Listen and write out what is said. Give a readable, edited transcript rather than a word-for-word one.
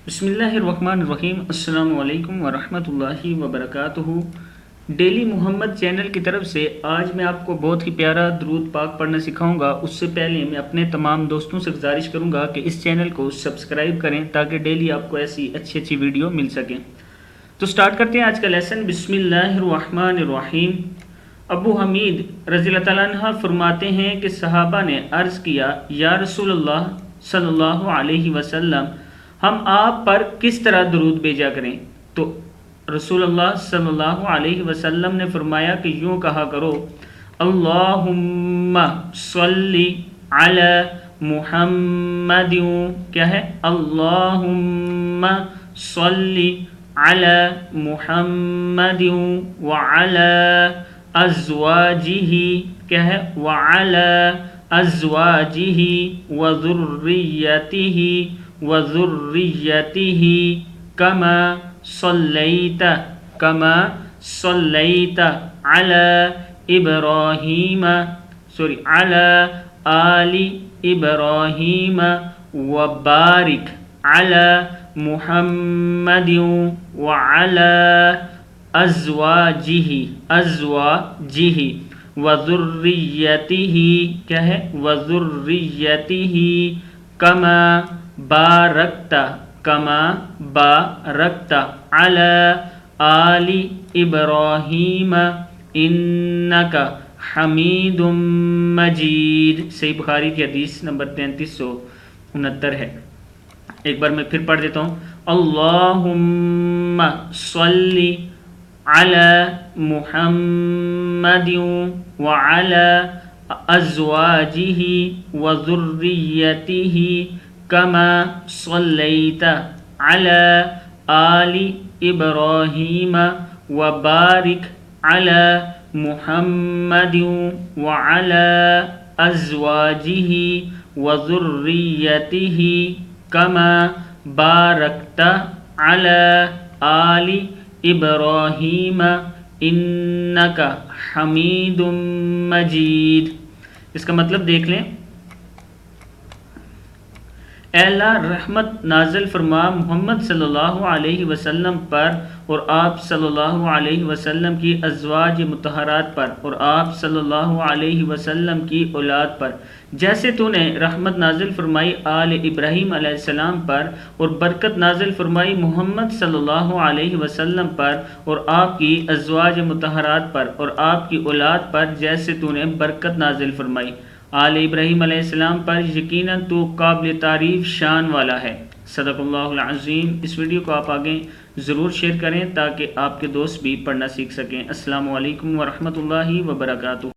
بسم اللہ الرحمن الرحیم۔ السلام علیکم ورحمۃ اللہ وبرکاتہ۔ ڈیلی محمد چینل کی طرف سے آج میں آپ کو بہت ہی پیارا درود پاک پڑھنا سکھاؤں گا۔ اس سے پہلے میں اپنے تمام دوستوں سے گزارش کروں گا کہ اس چینل کو سبسکرائب کریں تاکہ ڈیلی آپ کو ایسی اچھی ویڈیو مل سکیں۔ تو سٹارٹ کرتے ہیں آج کا لیسن۔ بسم اللہ الرحمن الرحیم۔ ابو حمید رضی اللہ تعالیٰ عنہ فرماتے ہیں کہ صحابہ نے عرض کیا، یا رسول اللہ صلی اللہ علیہ وسلم، ہم آپ پر کس طرح درود بھیجا کریں؟ تو رسول اللہ صلی اللہ علیہ وسلم نے فرمایا کہ یوں کہا کرو، اللہم صلی علی محمد۔ کیا ہے؟ اللہم صلی علی محمد وعلی ازواجہ، کیا ہے؟ وعلی ازواجہ وذریتہ وذریتہ کما صلیت علی ابراہیم علی آل ابراہیم وبارک علی محمد وعلی ازواجہ وذریتہ، کیا ہے؟ وذریتہ کما بارکت علی آل ابراہیم انک حمید مجید۔ صحیح بخاری کی حدیث نمبر 3369 ہے۔ ایک بار میں پھر پڑھ دیتا ہوں، اللہم صلی علی محمد وعلی ازواجہ وذریتہ کما صلیت علی آل ابراہیم وبارک علی محمد وعلی ازواجہ وذریتہ کما بارکت علی آل ابراہیم انک حمید مجید۔ اس کا مطلب دیکھ لیں، اے اللہ رحمت نازل فرما محمد صلی اللہ علیہ وسلم پر اور آپ صلی اللہ علیہ وسلم کی ازواج مطہرات پر اور آپ صلی اللہ علیہ وسلم کی اولاد پر، جیسے تو نے رحمت نازل فرمائی آل ابراہیم علیہ السلام پر اور برکت نازل فرمائی محمد صلی اللہ علیہ وسلم پر اور آپ کی ازواج مطہرات پر اور آپ کی اولاد پر، جیسے تو نے برکت نازل فرمائی آل ابراہیم علیہ السلام پر، یقیناً تو قابل تعریف شان والا ہے۔ صدق اللہ العظیم۔ اس ویڈیو کو آپ آگے ضرور شیئر کریں تاکہ آپ کے دوست بھی پڑھنا سیکھ سکیں۔ السلام علیکم ورحمۃ اللہ وبرکاتہ۔